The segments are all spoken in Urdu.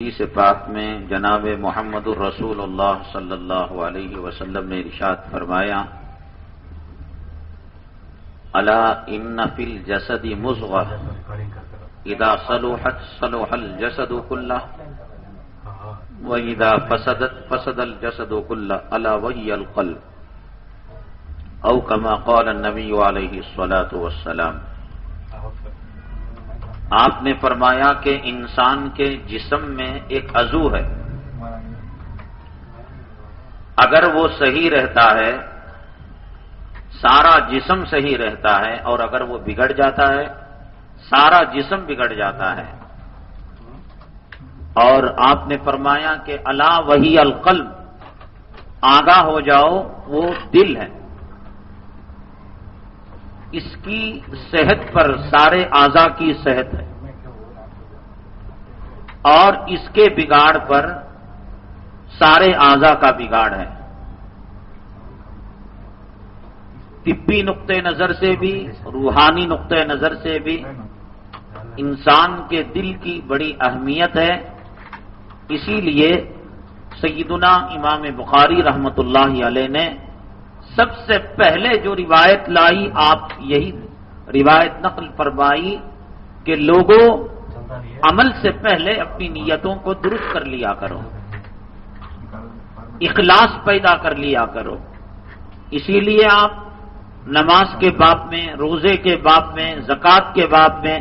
حدیث پاک میں جناب محمد الرسول اللہ صلی اللہ علیہ وسلم نے ارشاد فرمایا، الا ان فی الجسد مضغہ اذا صلحت صلح الجسد کلہ واذا فسدت فسد الجسد کلہ الا وہی القلب، او کما قال النبی علیہ الصلاۃ والسلام۔ آپ نے فرمایا کہ انسان کے جسم میں ایک عضو ہے، اگر وہ صحیح رہتا ہے سارا جسم صحیح رہتا ہے، اور اگر وہ بگڑ جاتا ہے سارا جسم بگڑ جاتا ہے۔ اور آپ نے فرمایا کہ الا وہی القلب، آگاہ ہو جاؤ وہ دل ہے، اس کی صحت پر سارے اعضاء کی صحت ہے، اور اس کے بگاڑ پر سارے اعضاء کا بگاڑ ہے۔ طبی نقطۂ نظر سے بھی، روحانی نقطۂ نظر سے بھی انسان کے دل کی بڑی اہمیت ہے۔ اسی لیے سیدنا امام بخاری رحمۃ اللہ علیہ نے سب سے پہلے جو روایت لائی، آپ یہی روایت نقل فرمائی کہ لوگوں عمل سے پہلے اپنی نیتوں کو درست کر لیا کرو، اخلاص پیدا کر لیا کرو۔ اسی لیے آپ نماز کے باب میں، روزے کے باب میں، زکوٰۃ کے باب میں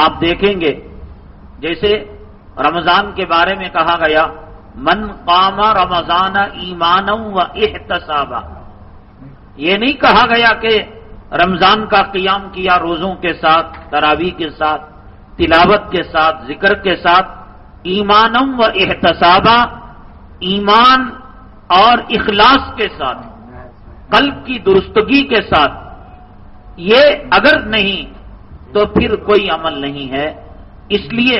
آپ دیکھیں گے، جیسے رمضان کے بارے میں کہا گیا من قام رمضان ایمانا و احتسابا، یہ نہیں کہا گیا کہ رمضان کا قیام کیا روزوں کے ساتھ، تراویح کے ساتھ، تلاوت کے ساتھ، ذکر کے ساتھ، ایمانم و احتسابا، ایمان اور اخلاص کے ساتھ، قلب کی درستگی کے ساتھ، یہ اگر نہیں تو پھر کوئی عمل نہیں ہے۔ اس لیے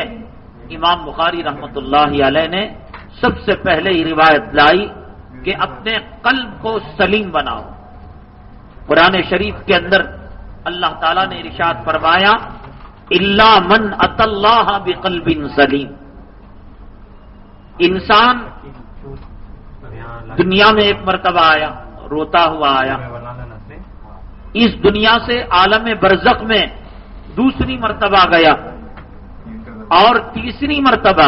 امام بخاری رحمۃ اللہ علیہ نے سب سے پہلے یہ روایت لائی کہ اپنے قلب کو سلیم بناؤ۔ قرآن شریف کے اندر اللہ تعالیٰ نے ارشاد فرمایا الا من اتی اللہ بقلب سلیم۔ انسان دنیا میں ایک مرتبہ آیا، روتا ہوا آیا، اس دنیا سے عالم برزخ میں دوسری مرتبہ گیا، اور تیسری مرتبہ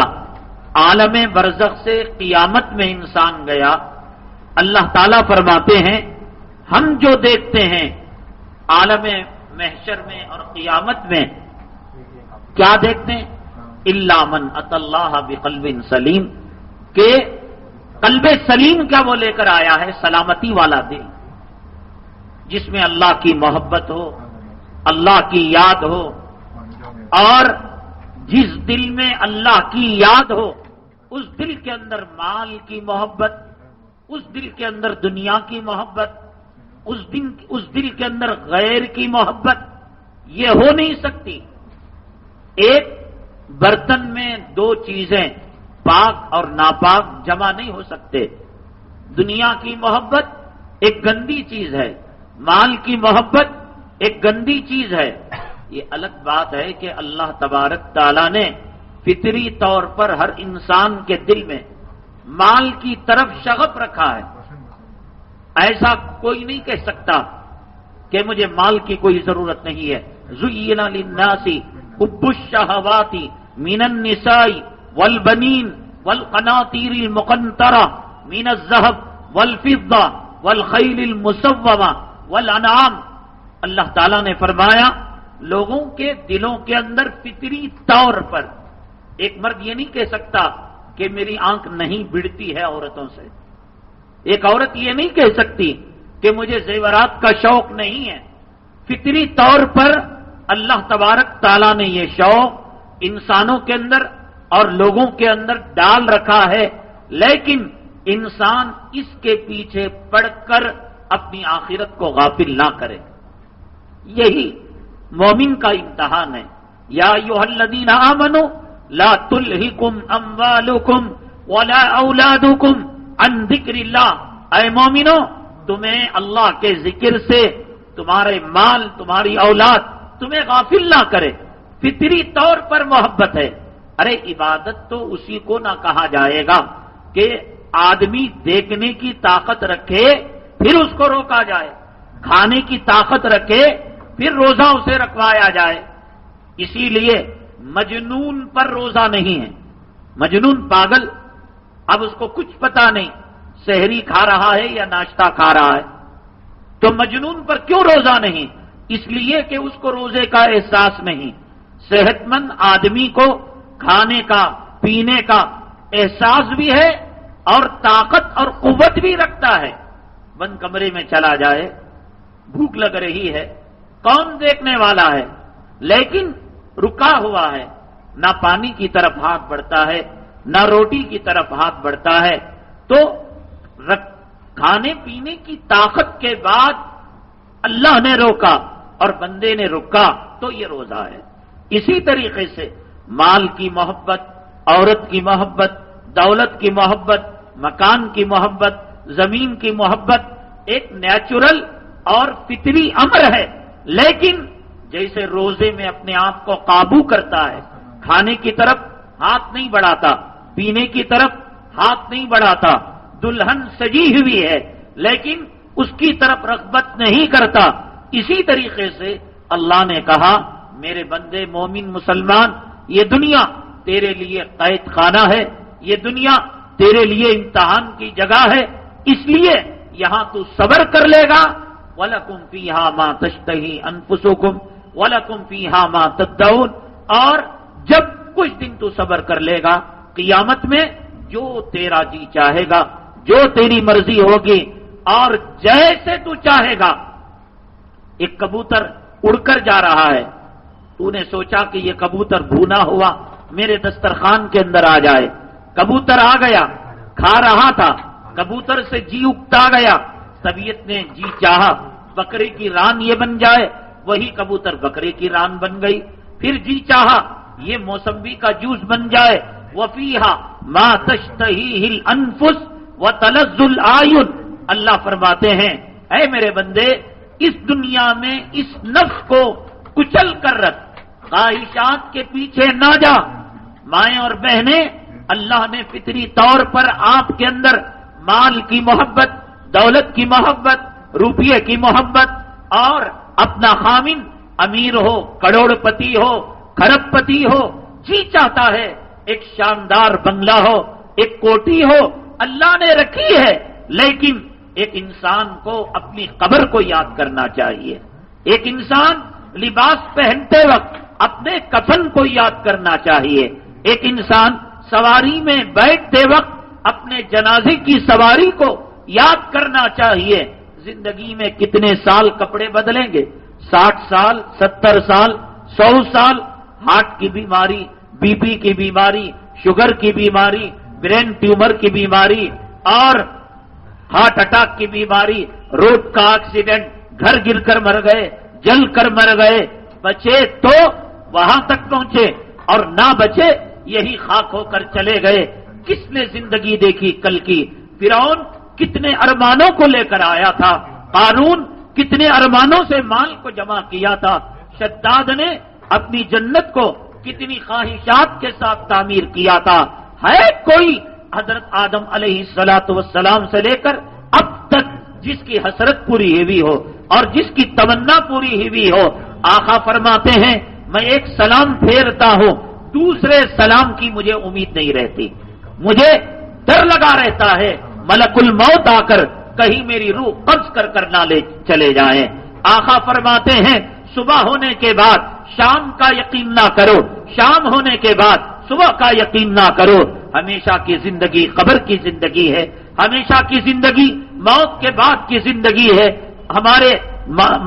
عالم برزخ سے قیامت میں انسان گیا۔ اللہ تعالیٰ فرماتے ہیں ہم جو دیکھتے ہیں عالم محشر میں اور قیامت میں، کیا دیکھتے ہیں؟ الا من اتی اللہ بقلب سلیم، کہ قلب سلیم کیا وہ لے کر آیا ہے؟ سلامتی والا دل، جس میں اللہ کی محبت ہو، اللہ کی یاد ہو، اور جس دل میں اللہ کی یاد ہو اس دل کے اندر مال کی محبت، اس دل کے اندر دنیا کی محبت، اس دل کے اندر غیر کی محبت یہ ہو نہیں سکتی۔ ایک برتن میں دو چیزیں پاک اور ناپاک جمع نہیں ہو سکتے۔ دنیا کی محبت ایک گندی چیز ہے، مال کی محبت ایک گندی چیز ہے۔ یہ الگ بات ہے کہ اللہ تبارک تعالیٰ نے فطری طور پر ہر انسان کے دل میں مال کی طرف شغف رکھا ہے۔ ایسا کوئی نہیں کہہ سکتا کہ مجھے مال کی کوئی ضرورت نہیں ہے۔ زُيِّنَ لِلنَّاسِ حُبُّ الشَّهَوَاتِ مِنَ النِّسَاءِ وَالْبَنِينَ وَالْقَنَاطِيرِ الْمُقَنطَرَةِ مِنَ الذَّهَبِ وَالْفِضَّةِ وَالْخَيْلِ الْمُسَوَّمَةِ وَالْأَنْعَامِ۔ اللہ تعالیٰ نے فرمایا لوگوں کے دلوں کے اندر فطری طور پر، ایک مرد یہ نہیں کہہ سکتا کہ میری آنکھ نہیں بڑھتی ہے عورتوں سے، ایک عورت یہ نہیں کہہ سکتی کہ مجھے زیورات کا شوق نہیں ہے۔ فطری طور پر اللہ تبارک تعالیٰ نے یہ شوق انسانوں کے اندر اور لوگوں کے اندر ڈال رکھا ہے، لیکن انسان اس کے پیچھے پڑ کر اپنی آخرت کو غافل نہ کرے۔ یہی مومن کا امتحان ہے۔ یا ایھا الذین آمنوا لا تلہکم اموالکم ولا اولادکم عن ذکر اللہ، اے مومنو تمہیں اللہ کے ذکر سے تمہارے مال، تمہاری اولاد تمہیں غافل نہ کرے۔ فطری طور پر محبت ہے، ارے عبادت تو اسی کو نہ کہا جائے گا کہ آدمی دیکھنے کی طاقت رکھے پھر اس کو روکا جائے، کھانے کی طاقت رکھے پھر روزہ اسے رکھوایا جائے۔ اسی لیے مجنون پر روزہ نہیں ہے۔ مجنون پاگل، اب اس کو کچھ پتا نہیں سحری کھا رہا ہے یا ناشتہ کھا رہا ہے، تو مجنون پر کیوں روزہ نہیں؟ اس لیے کہ اس کو روزے کا احساس نہیں۔ صحت مند آدمی کو کھانے کا پینے کا احساس بھی ہے اور طاقت اور قوت بھی رکھتا ہے۔ بند کمرے میں چلا جائے، بھوک لگ رہی ہے، کون دیکھنے والا ہے، لیکن رکا ہوا ہے، نہ پانی کی طرف ہاتھ بڑھتا ہے نہ روٹی کی طرف ہاتھ بڑھتا ہے، تو کھانے پینے کی طاقت کے بعد اللہ نے روکا اور بندے نے رکا تو یہ روزہ ہے۔ اسی طریقے سے مال کی محبت، عورت کی محبت، دولت کی محبت، مکان کی محبت، زمین کی محبت ایک نیچرل اور فطری امر ہے، لیکن جیسے روزے میں اپنے آپ کو قابو کرتا ہے، کھانے کی طرف ہاتھ نہیں بڑھاتا، پینے کی طرف ہاتھ نہیں بڑھاتا، دلہن سجی ہوئی ہے لیکن اس کی طرف رغبت نہیں کرتا، اسی طریقے سے اللہ نے کہا میرے بندے مومن مسلمان، یہ دنیا تیرے لیے قید خانہ ہے، یہ دنیا تیرے لیے امتحان کی جگہ ہے، اس لیے یہاں تو صبر کر لے گا، وَلَكُمْ فِيهَا مَا تَشْتَهِي أَنفُسُكُمْ وَلَكُمْ فِيهَا مَا تَدَّعُونَ، اور جب کچھ دن تو صبر کر لے گا، قیامت میں جو تیرا جی چاہے گا، جو تیری مرضی ہوگی اور جیسے تو چاہے گا۔ ایک کبوتر اڑ کر جا رہا ہے، تو نے سوچا کہ یہ کبوتر بھونا ہوا میرے دسترخوان کے اندر آ جائے، کبوتر آ گیا، کھا رہا تھا، کبوتر سے جی اکتا گیا، طبیعت نے جی چاہا بکرے کی ران یہ بن جائے، وہی کبوتر بکرے کی ران بن گئی، پھر جی چاہا یہ موسمبی کا جوس بن جائے، وَفِيهَا مَا تَشْتَهِيهِ الْأَنفُسُ وَتَلَذُّ الْأَعْيُنُ۔ اللہ فرماتے ہیں اے میرے بندے، اس دنیا میں اس نفس کو کچل کر رکھ، خواہشات کے پیچھے نہ جا۔ مائیں اور بہنیں، اللہ نے فطری طور پر آپ کے اندر مال کی محبت، دولت کی محبت، روپیے کی محبت، اور اپنا خامن امیر ہو، کروڑ پتی ہو، کھرب پتی ہو، جی چاہتا ہے ایک شاندار بنگلہ ہو، ایک کوٹھی ہو، اللہ نے رکھی ہے، لیکن ایک انسان کو اپنی قبر کو یاد کرنا چاہیے، ایک انسان لباس پہنتے وقت اپنے کفن کو یاد کرنا چاہیے، ایک انسان سواری میں بیٹھتے وقت اپنے جنازے کی سواری کو یاد کرنا چاہیے۔ زندگی میں کتنے سال کپڑے بدلیں گے؟ 60 سال، 70 سال، 100 سال، ہارٹ کی بیماری، بی پی کی بیماری، شوگر کی بیماری، برین ٹیومر کی بیماری اور ہارٹ اٹیک کی بیماری، روڈ کا ایکسیڈنٹ، گھر گر کر مر گئے، جل کر مر گئے، بچے تو وہاں تک پہنچے اور نہ بچے یہی خاک ہو کر چلے گئے۔ کس نے زندگی دیکھی کل کی؟ فرعون کتنے ارمانوں کو لے کر آیا تھا، قارون کتنے ارمانوں سے مال کو جمع کیا تھا، شداد نے اپنی جنت کو کتنی خواہشات کے ساتھ تعمیر کیا تھا۔ ہے کوئی حضرت آدم علیہ السلام سے لے کر اب تک جس کی حسرت پوری ہوئی ہو اور جس کی تمنا پوری ہوئی ہو؟ آقا فرماتے ہیں میں ایک سلام پھیرتا ہوں، دوسرے سلام کی مجھے امید نہیں رہتی، مجھے ڈر لگا رہتا ہے ملک الموت آ کر کہیں میری روح قبض کر نہ لے چلے جائیں۔ آقا فرماتے ہیں صبح ہونے کے بعد شام کا یقین نہ کرو، شام ہونے کے بعد صبح کا یقین نہ کرو۔ ہمیشہ کی زندگی قبر کی زندگی ہے، ہمیشہ کی زندگی موت کے بعد کی زندگی ہے۔ ہمارے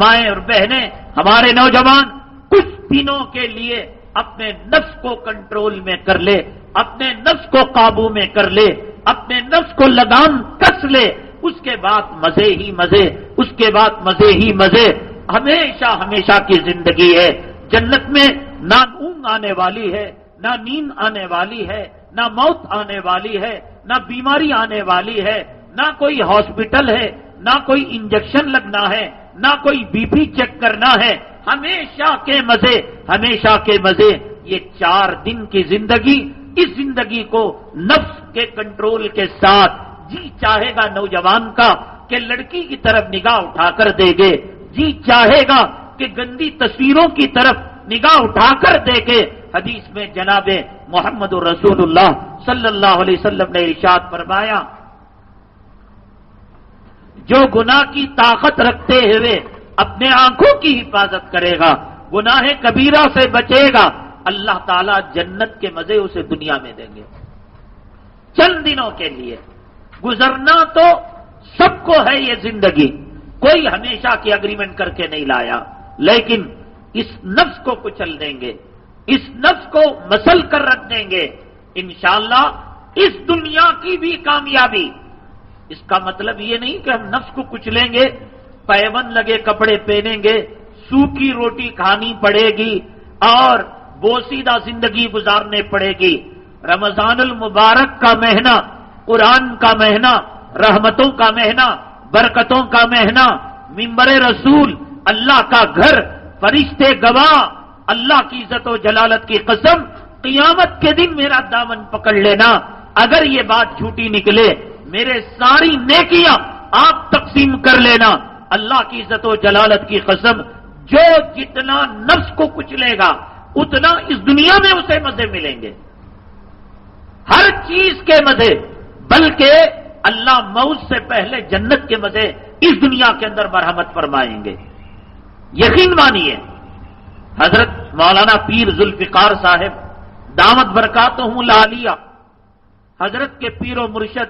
مائیں اور بہنیں، ہمارے نوجوان کچھ دنوں کے لیے اپنے نفس کو کنٹرول میں کر لے، اپنے نفس کو قابو میں کر لے، اپنے نفس کو لگام کس لے، اس کے بعد مزے ہی مزے، اس کے بعد مزے ہی مزے۔ ہمیشہ ہمیشہ کی زندگی ہے، جنت میں نہ اونگ آنے والی ہے، نہ نیند آنے والی ہے، نہ موت آنے والی ہے، نہ بیماری آنے والی ہے، نہ کوئی ہاسپٹل ہے، نہ کوئی انجیکشن لگنا ہے، نہ کوئی بی پی چیک کرنا ہے۔ ہمیشہ کے مزے، ہمیشہ کے مزے۔ یہ 4 دن کی زندگی، اس زندگی کو نفس کے کنٹرول کے ساتھ جی چاہے گا نوجوان کا کہ لڑکی کی طرف نگاہ اٹھا کر دے گے، جی چاہے گا کہ گندی تصویروں کی طرف نگاہ اٹھا کر دے گے۔ حدیث میں جناب محمد رسول اللہ صلی اللہ علیہ وسلم نے ارشاد فرمایا، جو گناہ کی طاقت رکھتے ہوئے اپنے آنکھوں کی حفاظت کرے گا، گناہ کبیرہ سے بچے گا، اللہ تعالیٰ جنت کے مزے اسے دنیا میں دیں گے، چند دنوں کے لیے۔ گزرنا تو سب کو ہے یہ زندگی، کوئی ہمیشہ کی اگریمنٹ کر کے نہیں لایا، لیکن اس نفس کو کچل دیں گے، اس نفس کو مسل کر رکھ دیں گے، انشاءاللہ اس دنیا کی بھی کامیابی۔ اس کا مطلب یہ نہیں کہ ہم نفس کو کچلیں گے، پیون لگے کپڑے پہنیں گے، سوکھی روٹی کھانی پڑے گی اور بوسیدہ زندگی گزارنے پڑے گی۔ رمضان المبارک کا مہینہ، قرآن کا مہینہ، رحمتوں کا مہینہ، برکتوں کا مہینہ، منبر رسول، اللہ کا گھر، فرشتے گواہ، اللہ کی عزت و جلالت کی قسم، قیامت کے دن میرا دامن پکڑ لینا، اگر یہ بات جھوٹی نکلے میرے ساری نیکیاں آپ تقسیم کر لینا، اللہ کی عزت و جلالت کی قسم، جو جتنا نفس کو کچلے گا اتنا اس دنیا میں اسے مزے ملیں گے، ہر چیز کے مزے، بلکہ اللہ موت سے پہلے جنت کے مزے اس دنیا کے اندر مرحمت فرمائیں گے، یقین مانیے۔ حضرت مولانا پیر ذوالفقار صاحب دامت برکاتہم العالیہ، حضرت کے پیر و مرشد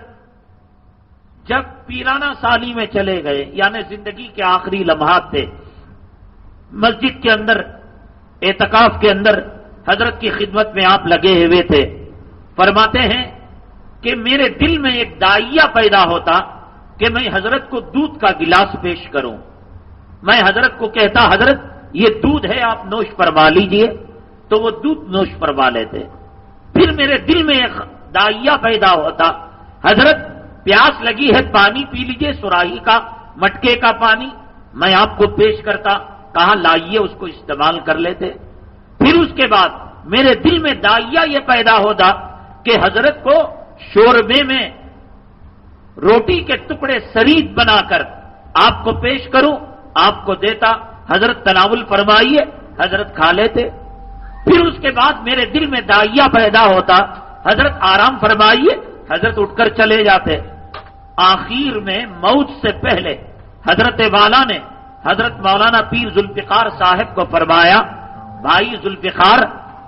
جب پیرانہ سالی میں چلے گئے، یعنی زندگی کے آخری لمحات تھے، مسجد کے اندر اعتکاف کے اندر حضرت کی خدمت میں آپ لگے ہوئے تھے، فرماتے ہیں کہ میرے دل میں ایک داعیہ پیدا ہوتا کہ میں حضرت کو دودھ کا گلاس پیش کروں، میں حضرت کو کہتا حضرت یہ دودھ ہے آپ نوش فرما لیجئے، تو وہ دودھ نوش فرما لیتے۔ پھر میرے دل میں ایک داعیہ پیدا ہوتا، حضرت پیاس لگی ہے پانی پی لیجئے، سراہی کا مٹکے کا پانی میں آپ کو پیش کرتا، کہا لائیے اس کو استعمال کر لیتے۔ پھر اس کے بعد میرے دل میں داعیہ یہ پیدا ہوتا کہ حضرت کو شوربے میں روٹی کے ٹکڑے سرید بنا کر آپ کو پیش کروں، آپ کو دیتا، حضرت تناول فرمائیے، حضرت کھا لیتے۔ پھر اس کے بعد میرے دل میں داعیہ پیدا ہوتا، حضرت آرام فرمائیے، حضرت اٹھ کر چلے جاتے۔ آخر میں موت سے پہلے حضرت والا نے حضرت مولانا پیر ذوالفقار صاحب کو فرمایا، بھائی ذوالفقار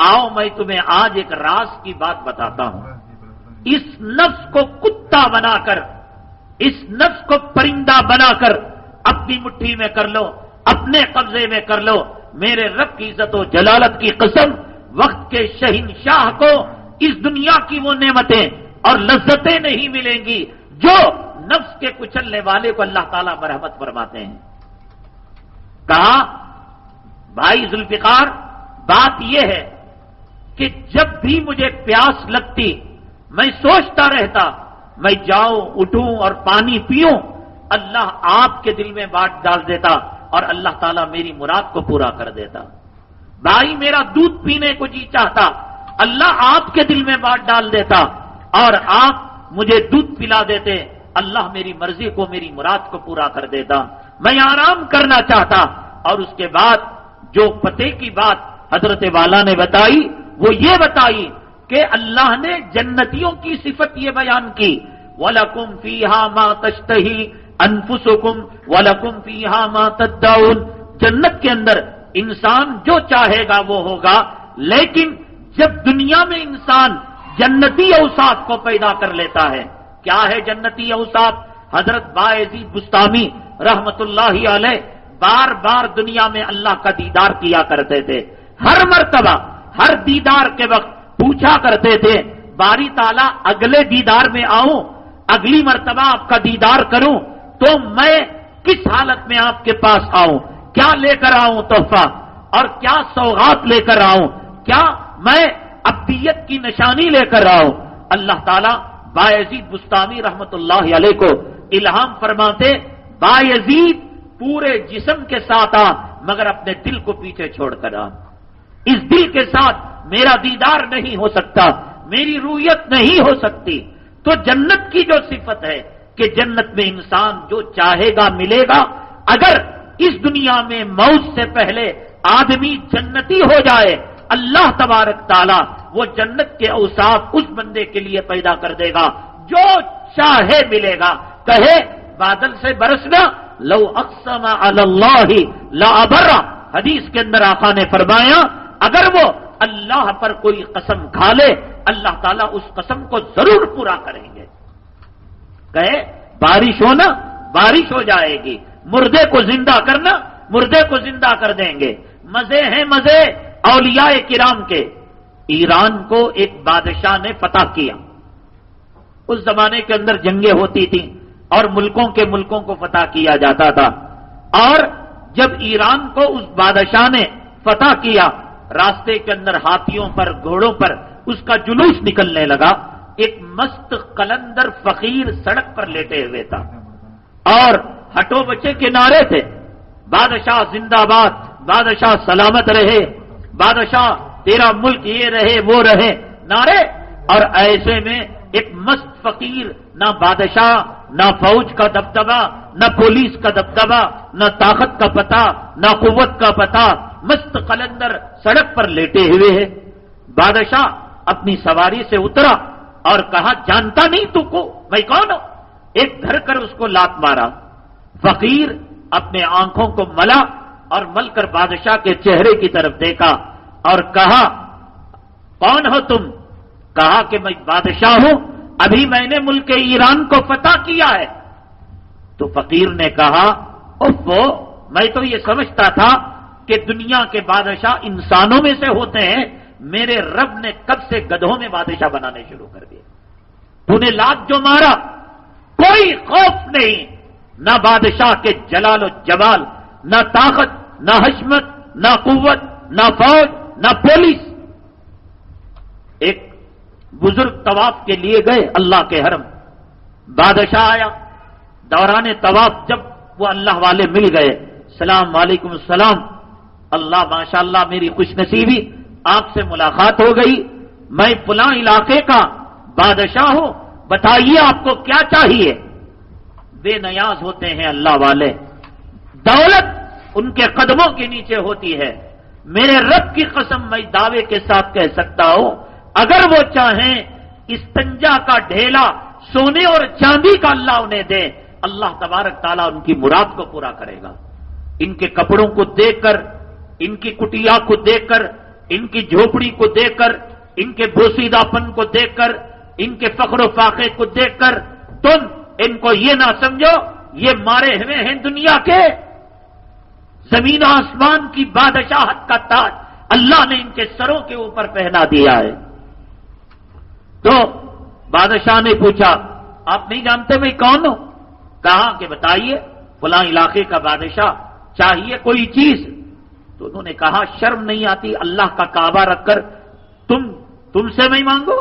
آؤ میں تمہیں آج ایک راز کی بات بتاتا ہوں، اس نفس کو کتا بنا کر، اس نفس کو پرندہ بنا کر اپنی مٹھی میں کر لو، اپنے قبضے میں کر لو، میرے رب کی عزت و جلالت کی قسم، وقت کے شہنشاہ کو اس دنیا کی وہ نعمتیں اور لذتیں نہیں ملیں گی جو نفس کے کچلنے والے کو اللہ تعالیٰ مرحمت فرماتے ہیں۔ کہا بھائی ذوالفقار بات یہ ہے کہ جب بھی مجھے پیاس لگتی میں سوچتا رہتا، میں جاؤں اٹھوں اور پانی پیوں، اللہ آپ کے دل میں بات ڈال دیتا اور اللہ تعالیٰ میری مراد کو پورا کر دیتا۔ بھائی میرا دودھ پینے کو جی چاہتا، اللہ آپ کے دل میں بات ڈال دیتا اور آپ مجھے دودھ پلا دیتے، اللہ میری مرضی کو، میری مراد کو پورا کر دیتا۔ میں آرام کرنا چاہتا، اور اس کے بعد جو پتے کی بات حضرت والا نے بتائی وہ یہ بتائی کہ اللہ نے جنتیوں کی صفت یہ بیان کی، وَلَكُمْ فِيهَا مَا تَشْتَهِي أَنفُسُكُمْ وَلَكُمْ فِيهَا مَا تَدَّعُونَ، جنت کے اندر انسان جو چاہے گا وہ ہوگا، لیکن جب دنیا میں انسان جنتی اوصاف کو پیدا کر لیتا ہے، کیا ہے جنتی اوصاف؟ حضرت باعزید بستامی رحمت اللہ علیہ بار بار دنیا میں اللہ کا دیدار کیا کرتے تھے، ہر مرتبہ ہر دیدار کے وقت پوچھا کرتے تھے باری تعالیٰ اگلے دیدار میں آؤں، اگلی مرتبہ آپ کا دیدار کروں تو میں کس حالت میں آپ کے پاس آؤں، کیا لے کر آؤں تحفہ اور کیا سوغات لے کر آؤں، کیا میں ابدیت کی نشانی لے کر آؤں؟ اللہ تعالیٰ باعزید بستامی رحمت اللہ علیہ کو الہام فرماتے، باعزید پورے جسم کے ساتھ آ مگر اپنے دل کو پیچھے چھوڑ کر آ، اس دل کے ساتھ میرا دیدار نہیں ہو سکتا، میری رویت نہیں ہو سکتی۔ تو جنت کی جو صفت ہے کہ جنت میں انسان جو چاہے گا ملے گا، اگر اس دنیا میں موت سے پہلے آدمی جنتی ہو جائے، اللہ تبارک تعالیٰ وہ جنت کے اوصاف اس بندے کے لیے پیدا کر دے گا، جو چاہے ملے گا۔ کہے بادل سے برسنا، لو اقسم علی اللہ لابرہ، حدیث کے اندر آقا نے فرمایا اگر وہ اللہ پر کوئی قسم کھا لے، اللہ تعالیٰ اس قسم کو ضرور پورا کریں گے۔ کہے بارش ہونا، بارش ہو جائے گی، مردے کو زندہ کرنا، مردے کو زندہ کر دیں گے۔ مزے ہیں مزے اولیاء کرام کے۔ ایران کو ایک بادشاہ نے فتح کیا۔ اس زمانے کے اندر جنگیں ہوتی تھیں اور ملکوں کو فتح کیا جاتا تھا، اور جب ایران کو اس بادشاہ نے فتح کیا، راستے کے اندر ہاتھیوں پر، گھوڑوں پر اس کا جلوس نکلنے لگا۔ ایک مست قلندر فقیر سڑک پر لیٹے ہوئے تھا اور ہٹو بچے کے نعرے تھے، بادشاہ زندہ باد، بادشاہ سلامت رہے، بادشاہ تیرا ملک یہ رہے وہ رہے، نعرے۔ اور ایسے میں ایک مست فقیر، نہ بادشاہ، نہ فوج کا دبدبہ، نہ پولیس کا دبدبہ، نہ طاقت کا پتہ، نہ قوت کا پتہ، مست قلندر سڑک پر لیٹے ہوئے ہے۔ بادشاہ اپنی سواری سے اترا اور کہا جانتا نہیں تو کو میں کون ہوں؟ ایک دھر کر اس کو لات مارا۔ فقیر اپنے آنکھوں کو ملا اور مل کر بادشاہ کے چہرے کی طرف دیکھا اور کہا کون ہو تم؟ کہا کہ میں بادشاہ ہوں، ابھی میں نے ملک ایران کو فتح کیا ہے۔ تو فقیر نے کہا اوفو، میں تو یہ سمجھتا تھا کہ دنیا کے بادشاہ انسانوں میں سے ہوتے ہیں، میرے رب نے کب سے گدھوں میں بادشاہ بنانے شروع کر دیے۔ تو نے لات جو مارا، کوئی خوف نہیں، نہ بادشاہ کے جلال و جمال، نہ طاقت، نہ حشمت، نہ قوت، نہ فوج، نہ پولیس۔ ایک بزرگ طواف کے لیے گئے اللہ کے حرم، بادشاہ آیا، دوران طواف جب وہ اللہ والے مل گئے، سلام علیکم السلام، اللہ ماشاءاللہ میری خوش نصیبی، آپ سے ملاقات ہو گئی، میں فلاں علاقے کا بادشاہ ہوں، بتائیے آپ کو کیا چاہیے؟ بے نیاز ہوتے ہیں اللہ والے، دولت ان کے قدموں کے نیچے ہوتی ہے۔ میرے رب کی قسم میں دعوے کے ساتھ کہہ سکتا ہوں، اگر وہ چاہیں استنجا کا ڈھیلا سونے اور چاندی کا اللہ انہیں دے، اللہ تبارک تعالیٰ ان کی مراد کو پورا کرے گا۔ ان کے کپڑوں کو دیکھ کر، ان کی کٹیا کو دیکھ کر، ان کی جھوپڑی کو دیکھ کر، ان کے بوسیدہ پن کو دیکھ کر، ان کے فخر و فاقے کو دیکھ کر تم ان کو یہ نہ سمجھو یہ مارے ہوئے ہیں دنیا کے، زمین و آسمان کی بادشاہت کا تاج اللہ نے ان کے سروں کے اوپر پہنا دیا ہے۔ تو بادشاہ نے پوچھا آپ نہیں جانتے میں کون ہوں؟ کہا کہ بتائیے، فلاں علاقے کا بادشاہ، چاہیے کوئی چیز؟ تو انہوں نے کہا شرم نہیں آتی اللہ کا کعبہ رکھ کر تم سے میں مانگو؟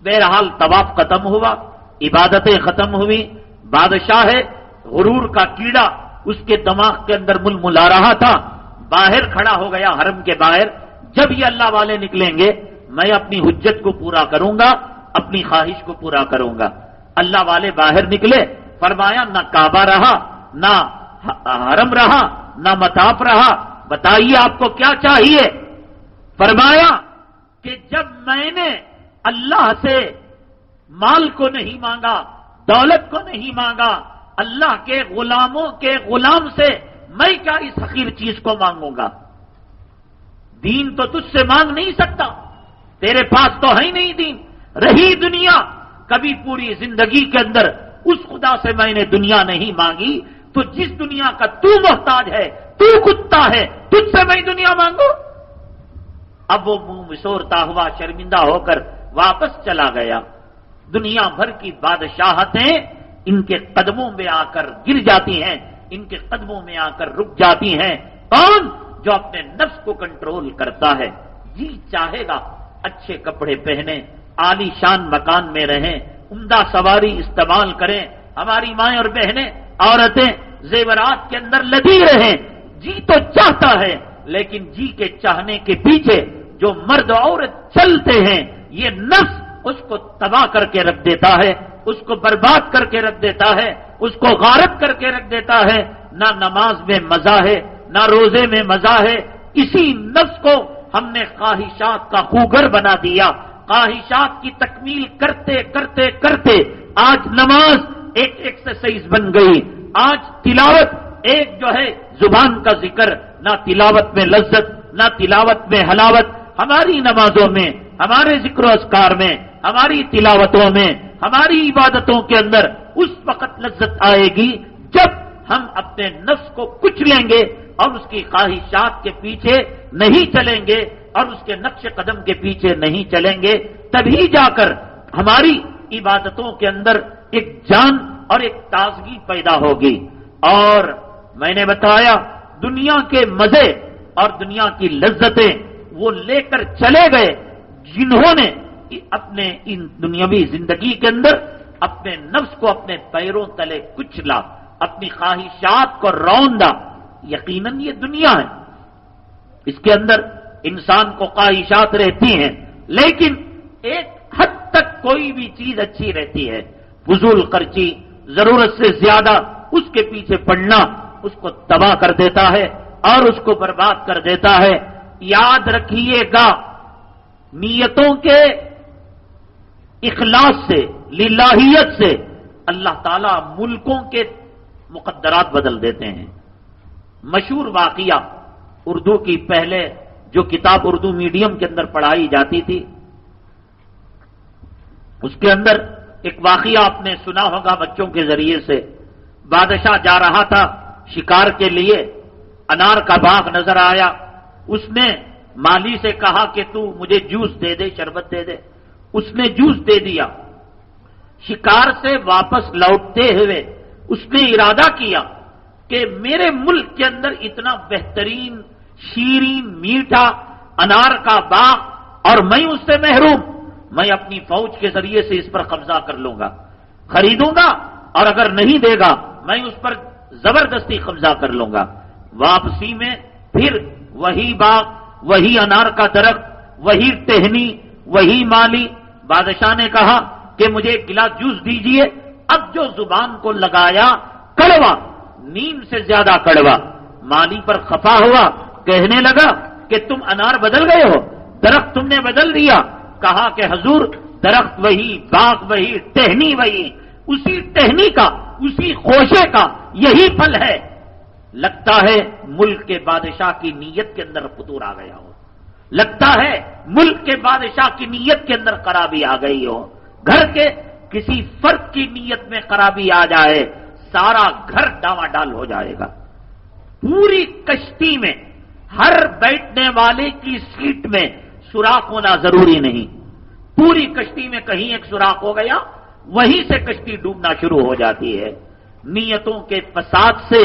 بہرحال طواف ختم ہوا، عبادتیں ختم ہوئی، بادشاہ ہے، غرور کا کیڑا اس کے دماغ کے اندر ململا رہا تھا، باہر کھڑا ہو گیا حرم کے باہر۔ جب یہ اللہ والے نکلیں گے میں اپنی حجت کو پورا کروں گا، اپنی خواہش کو پورا کروں گا۔ اللہ والے باہر نکلے، فرمایا نہ کعبہ رہا، نہ حرم رہا، نہ مطاف رہا، بتائیے آپ کو کیا چاہیے؟ فرمایا کہ جب میں نے اللہ سے مال کو نہیں مانگا، دولت کو نہیں مانگا، اللہ کے غلاموں کے غلام سے میں کیا اس حقیر چیز کو مانگوں گا؟ دین تو تجھ سے مانگ نہیں سکتا، تیرے پاس تو ہے نہیں دین، رہی دنیا، کبھی پوری زندگی کے اندر اس خدا سے میں نے دنیا نہیں مانگی، تو جس دنیا کا تو محتاج ہے، تو کتا ہے، تجھ سے میں دنیا مانگوں؟ اب وہ منہ مسورتا ہوا شرمندہ ہو کر واپس چلا گیا۔ دنیا بھر کی بادشاہتیں ان کے قدموں میں آ کر گر جاتی ہیں، ان کے قدموں میں آ کر رک جاتی ہیں۔ کون؟ جو اپنے نفس کو کنٹرول کرتا ہے، جی چاہے گا اچھے کپڑے پہنے، عالی شان مکان میں رہیں، عمدہ سواری استعمال کریں، ہماری مائیں اور بہنیں، عورتیں زیورات کے اندر لدی رہیں، جی تو چاہتا ہے، لیکن جی کے چاہنے کے پیچھے جو مرد عورت چلتے ہیں یہ نفس اس کو تباہ کر کے رکھ دیتا ہے، اس کو برباد کر کے رکھ دیتا ہے، اس کو غارت کر کے رکھ دیتا ہے. نہ نماز میں مزہ ہے، نہ روزے میں مزہ ہے. اسی نفس کو ہم نے خواہشات کا خوگر بنا دیا. خواہشات کی تکمیل کرتے کرتے کرتے آج نماز ایک ایکسرسائز بن گئی. آج تلاوت ایک جو ہے زبان کا ذکر، نہ تلاوت میں لذت، نہ تلاوت میں حلاوت. ہماری نمازوں میں، ہمارے ذکر و اذکار میں، ہماری تلاوتوں میں، ہماری عبادتوں کے اندر اس وقت لذت آئے گی جب ہم اپنے نفس کو کچھ لیں گے اور اس کی خواہشات کے پیچھے نہیں چلیں گے اور اس کے نقش قدم کے پیچھے نہیں چلیں گے. تبھی جا کر ہماری عبادتوں کے اندر ایک جان اور ایک تازگی پیدا ہوگی. اور میں نے بتایا دنیا کے مزے اور دنیا کی لذتیں وہ لے کر چلے گئے جنہوں نے اپنے ان دنیاوی زندگی کے اندر اپنے نفس کو اپنے پیروں تلے کچلا، اپنی خواہشات کو روندا. یقیناً یہ دنیا ہے، اس کے اندر انسان کو خواہشات رہتی ہیں، لیکن ایک حد تک کوئی بھی چیز اچھی رہتی ہے. فضول خرچی، ضرورت سے زیادہ اس کے پیچھے پڑنا اس کو تباہ کر دیتا ہے اور اس کو برباد کر دیتا ہے. یاد رکھیے گا نیتوں کے اخلاص سے، للہیت سے اللہ تعالیٰ ملکوں کے مقدرات بدل دیتے ہیں. مشہور واقعہ اردو کی پہلے جو کتاب اردو میڈیم کے اندر پڑھائی جاتی تھی اس کے اندر ایک واقعہ آپ نے سنا ہوگا بچوں کے ذریعے سے. بادشاہ جا رہا تھا شکار کے لیے، انار کا باغ نظر آیا. اس نے مالی سے کہا کہ تو مجھے جوس دے دے، شربت دے دے. اس نے جوس دے دیا. شکار سے واپس لوٹتے ہوئے اس نے ارادہ کیا کہ میرے ملک کے اندر اتنا بہترین، شیرین، میٹھا انار کا باغ اور میں اس سے محروم. میں اپنی فوج کے ذریعے سے اس پر قبضہ کر لوں گا، خریدوں گا، اور اگر نہیں دے گا میں اس پر زبردستی قبضہ کر لوں گا. واپسی میں پھر وہی باغ، وہی انار کا درخت، وہی ٹہنی، وہی مالی. بادشاہ نے کہا کہ مجھے ایک گلاس جوس دیجئے. اب جو زبان کو لگایا کڑوا، نیم سے زیادہ کڑوا. مالی پر خفا ہوا، کہنے لگا کہ تم انار بدل گئے ہو، درخت تم نے بدل دیا. کہا کہ حضور درخت وہی، باغ وہی، ٹہنی وہی، اسی ٹہنی کا، اسی خوشے کا یہی پھل ہے. لگتا ہے ملک کے بادشاہ کی نیت کے اندر فطور آ گیا ہو، لگتا ہے ملک کے بادشاہ کی نیت کے اندر خرابی آ گئی ہو. گھر کے کسی فرد کی نیت میں خرابی آ جائے سارا گھر ڈاواں ڈال ہو جائے گا. پوری کشتی میں ہر بیٹھنے والے کی سیٹ میں سوراخ ہونا ضروری نہیں. پوری کشتی میں کہیں ایک سوراخ ہو گیا وہیں سے کشتی ڈوبنا شروع ہو جاتی ہے. نیتوں کے فساد سے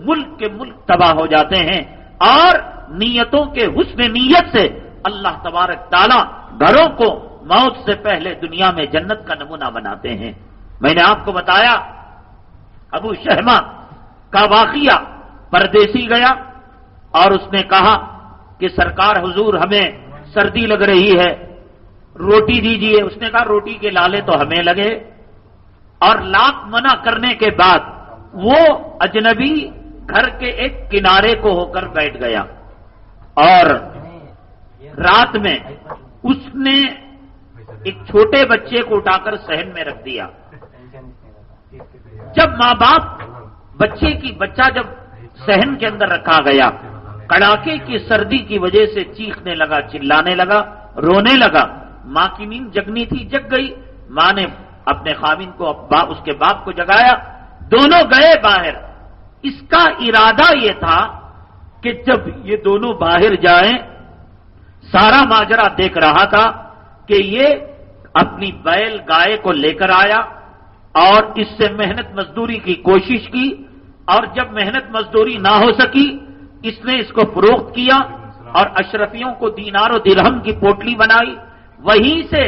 ملک کے ملک تباہ ہو جاتے ہیں اور نیتوں کے حسن نیت سے اللہ تبارک تعالیٰ گھروں کو موت سے پہلے دنیا میں جنت کا نمونہ بناتے ہیں. میں نے آپ کو بتایا ابو شہمہ کا واقعہ. پردیسی گیا اور اس نے کہا کہ سرکار حضور ہمیں سردی لگ رہی ہے، روٹی دیجئے. اس نے کہا روٹی کے لالے تو ہمیں لگے. اور لاکھ منع کرنے کے بعد وہ اجنبی گھر کے ایک کنارے کو ہو کر بیٹھ گیا اور رات میں اس نے ایک چھوٹے بچے کو اٹھا کر صحن میں رکھ دیا. جب ماں باپ بچہ جب صحن کے اندر رکھا گیا، کڑاکے کی سردی کی وجہ سے چیخنے لگا، چلانے لگا، رونے لگا. ماں کی نیند جگنی تھی، جگ گئی. ماں نے اپنے خاوند کو، اس کے باپ کو جگایا. دونوں گئے باہر. اس کا ارادہ یہ تھا کہ جب یہ دونوں باہر جائیں، سارا ماجرا دیکھ رہا تھا کہ یہ اپنی بیل گائے کو لے کر آیا اور اس سے محنت مزدوری کی کوشش کی، اور جب محنت مزدوری نہ ہو سکی اس نے اس کو فروخت کیا اور اشرفیوں کو دینار و درہم کی پوٹلی بنائی. وہیں سے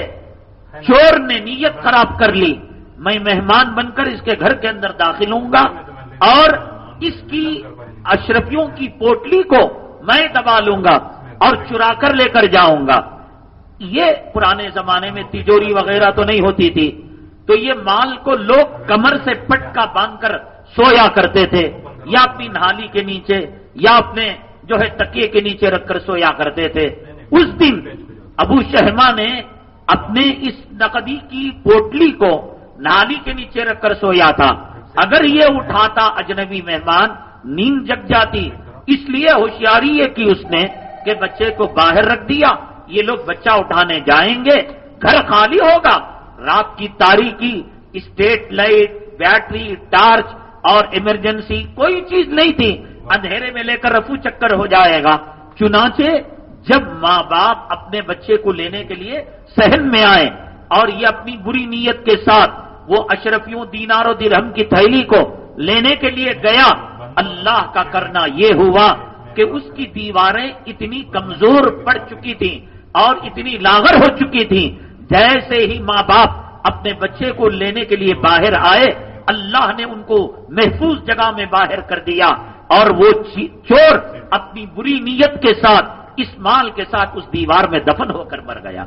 چور نے نیت خراب کر لی، میں مہمان بن کر اس کے گھر کے اندر داخل ہوں گا اور اس کی اشرفیوں کی پوٹلی کو میں دبا لوں گا. اور چرا کر لے کر جاؤں گا. یہ پرانے زمانے میں تجوری وغیرہ تو نہیں ہوتی تھی، تو یہ مال کو لوگ کمر سے پٹکا باندھ کر سویا کرتے تھے، یا اپنی نہالی کے نیچے یا اپنے جو ہے تکیے کے نیچے رکھ کر سویا کرتے تھے. اس دن ابو شہما نے اپنے اس نقدی کی پوٹلی کو نالی کے نیچے رکھ کر سویا تھا. اگر یہ اٹھاتا اجنبی مہمان نیند جگ جاتی، اس لیے ہوشیاری یہ کی اس نے کہ بچے کو باہر رکھ دیا. یہ لوگ بچہ اٹھانے جائیں گے، گھر خالی ہوگا، رات کی تاریکی، اسٹریٹ لائٹ، بیٹری، ٹارچ اور ایمرجنسی کوئی چیز نہیں تھی، اندھیرے میں لے کر رفو چکر ہو جائے گا. چنانچہ جب ماں باپ اپنے بچے کو لینے کے لیے صحن میں آئے اور یہ اپنی بری نیت کے ساتھ وہ اشرفیوں دینار و درہم کی تھیلی کو لینے کے لیے گیا، اللہ کا کرنا یہ ہوا کہ اس کی دیواریں اتنی کمزور پڑ چکی تھیں اور اتنی لاغر ہو چکی تھیں، جیسے ہی ماں باپ اپنے بچے کو لینے کے لیے باہر آئے، اللہ نے ان کو محفوظ جگہ میں باہر کر دیا، اور وہ چور اپنی بری نیت کے ساتھ اس مال کے ساتھ اس دیوار میں دفن ہو کر مر گیا.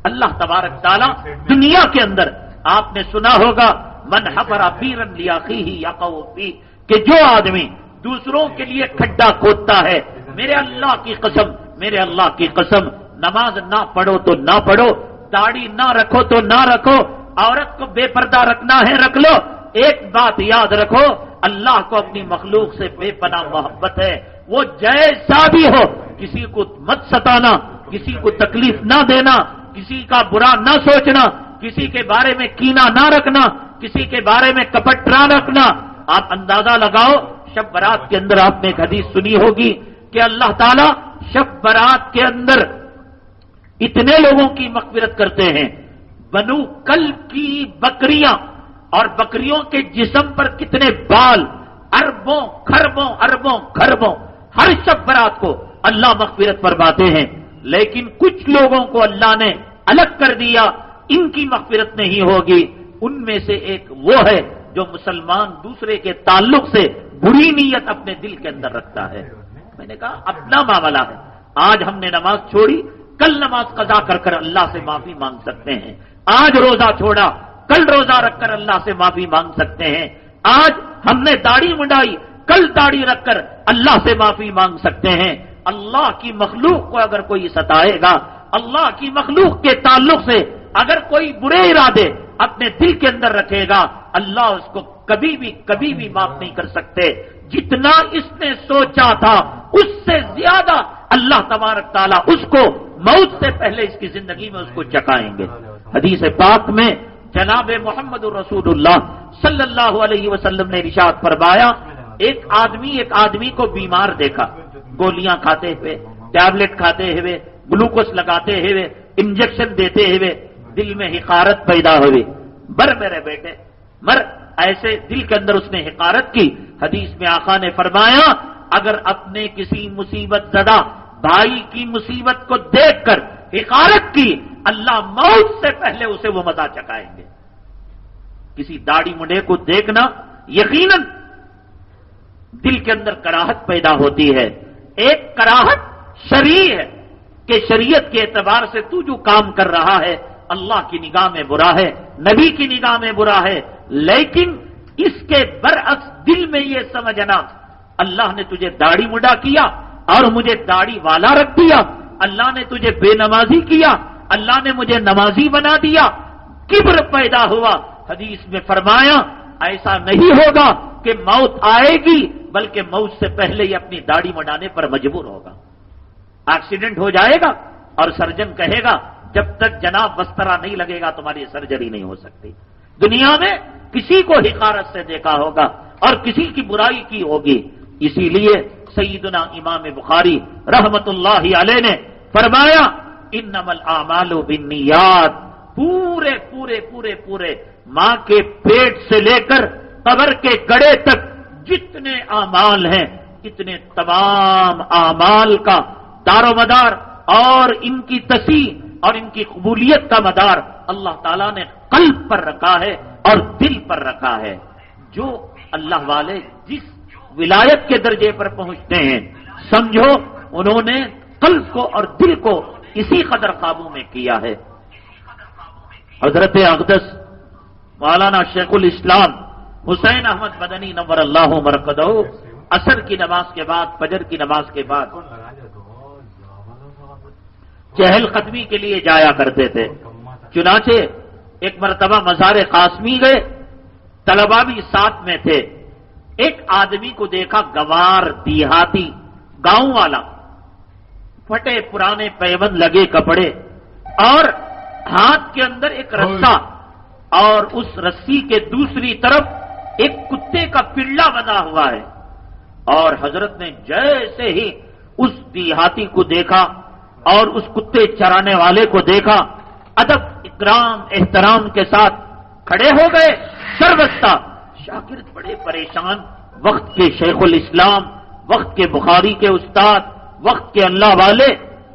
اللہ تبارک تعالیٰ دنیا کے اندر آپ نے سنا ہوگا من حفر بیرا لاخیہ یقع فیہ، کہ جو آدمی دوسروں کے لیے کھڈا کھودتا ہے، میرے اللہ کی قسم، میرے اللہ کی قسم، نماز نہ پڑھو تو نہ پڑھو، داڑھی نہ رکھو تو نہ رکھو، عورت کو بے پردہ رکھنا ہے رکھ لو، ایک بات یاد رکھو، اللہ کو اپنی مخلوق سے بے پناہ محبت ہے. وہ جیسا بھی ہو کسی کو مت ستانا، کسی کو تکلیف نہ دینا، کسی کا برا نہ سوچنا، کسی کے بارے میں کینہ نہ رکھنا، کسی کے بارے میں کپٹ نہ رکھنا. آپ اندازہ لگاؤ، شب برات کے اندر آپ نے ایک حدیث سنی ہوگی کہ اللہ تعالیٰ شب برات کے اندر اتنے لوگوں کی مغفرت کرتے ہیں. بنو کلب کی بکریاں اور بکریوں کے جسم پر کتنے بال، اربوں خربوں اربوں خربوں، ہر شب برات کو اللہ مغفرت فرماتے ہیں. لیکن کچھ لوگوں کو اللہ نے الگ کر دیا، ان کی مغفرت نہیں ہوگی. ان میں سے ایک وہ ہے جو مسلمان دوسرے کے تعلق سے بری نیت اپنے دل کے اندر رکھتا ہے. میں نے کہا اپنا معاملہ ہے، آج ہم نے نماز چھوڑی، کل نماز قضا کر کر اللہ سے معافی مانگ سکتے ہیں. آج روزہ چھوڑا، کل روزہ رکھ کر اللہ سے معافی مانگ سکتے ہیں. آج ہم نے داڑھی منڈائی، کل داڑھی رکھ کر اللہ سے معافی مانگ سکتے ہیں. اللہ کی مخلوق کو اگر کوئی ستائے گا، اللہ کی مخلوق کے تعلق سے اگر کوئی برے ارادے اپنے دل کے اندر رکھے گا، اللہ اس کو کبھی بھی معاف نہیں کر سکتے. جتنا اس نے سوچا تھا اس سے زیادہ اللہ تبارک تعالیٰ اس کو موت سے پہلے اس کی زندگی میں اس کو چکائیں گے. حدیث پاک میں جناب محمد رسول اللہ صلی اللہ علیہ وسلم نے ارشاد فرمایا، ایک آدمی کو بیمار دیکھا، گولیاں کھاتے ہوئے، ٹیبلٹ کھاتے ہوئے، گلوکوز لگاتے ہوئے، انجیکشن دیتے ہوئے، دل میں حقارت پیدا ہوئی، مر میرے بیٹے مر. ایسے دل کے اندر اس نے حقارت کی. حدیث میں آقا نے فرمایا، اگر اپنے کسی مصیبت زدہ بھائی کی مصیبت کو دیکھ کر حقارت کی، اللہ موت سے پہلے اسے وہ مزہ چکائیں گے. کسی داڑھی منڈے کو دیکھنا یقیناً دل کے اندر کراہت پیدا ہوتی ہے. ایک کراہت شرعی ہے کہ شریعت کے اعتبار سے تو جو کام کر رہا ہے اللہ کی نگاہ میں برا ہے، نبی کی نگاہ میں برا ہے. لیکن اس کے برعکس دل میں یہ سمجھنا، اللہ نے تجھے داڑھی مڈا کیا اور مجھے داڑھی والا رکھ دیا، اللہ نے تجھے بے نمازی کیا، اللہ نے مجھے نمازی بنا دیا، کبر پیدا ہوا. حدیث میں فرمایا ایسا نہیں ہوگا کہ موت آئے گی، بلکہ موت سے پہلے ہی اپنی داڑھی مڈانے پر مجبور ہوگا. ایکسیڈنٹ ہو جائے گا اور سرجن کہے گا جب تک جناب بسترا نہیں لگے گا تمہاری سرجری نہیں ہو سکتی. دنیا میں کسی کو حقارت سے دیکھا ہوگا اور کسی کی برائی کی ہوگی. اسی لیے سیدنا امام بخاری رحمت اللہ علیہ نے فرمایا انما الاعمال بالنیات. پورے پورے پورے پورے ماں کے پیٹ سے لے کر قبر کے گڑے تک جتنے اعمال ہیں، اتنے تمام اعمال کا دار و مدار اور ان کی تصحیح اور ان کی قبولیت کا مدار اللہ تعالیٰ نے قلب پر رکھا ہے اور دل پر رکھا ہے. جو اللہ والے جس ولایت کے درجے پر پہنچتے ہیں، سمجھو انہوں نے قلب کو اور دل کو اسی قدر قابو میں کیا ہے۔ حضرت اقدس مولانا شیخ الاسلام حسین احمد مدنی نور اللہ مرقدہ عصر کی نماز کے بعد، فجر کی نماز کے بعد چہل قدمی کے لیے جایا کرتے تھے۔ چنانچہ ایک مرتبہ مزار قاسمی گئے، طلباء بھی ساتھ میں تھے۔ ایک آدمی کو دیکھا، گوار دیہاتی گاؤں والا، پھٹے پرانے پیوند لگے کپڑے اور ہاتھ کے اندر ایک رسا، اور اس رسی کے دوسری طرف ایک کتے کا پلڑا بنا ہوا ہے۔ اور حضرت نے جیسے ہی اس دیہاتی کو دیکھا اور اس کتے چرانے والے کو دیکھا، ادب اکرام احترام کے ساتھ کھڑے ہو گئے، سربستہ۔ شاگرد بڑے پریشان، وقت کے شیخ الاسلام، وقت کے بخاری کے استاد، وقت کے اللہ والے،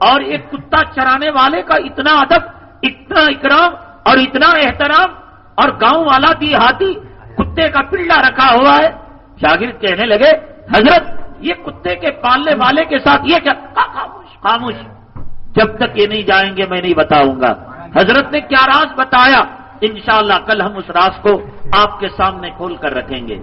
اور ایک کتا چرانے والے کا اتنا ادب، اتنا اکرام اور اتنا احترام، اور گاؤں والا دیہاتی کتے کا پلڑا رکھا ہوا ہے۔ شاگرد کہنے لگے، حضرت یہ کتے کے پالنے والے کے ساتھ یہ کیا؟ خاموش خاموش، جب تک یہ نہیں جائیں گے میں نہیں بتاؤں گا۔ حضرت نے کیا راز بتایا، انشاءاللہ کل ہم اس راز کو آپ کے سامنے کھول کر رکھیں گے۔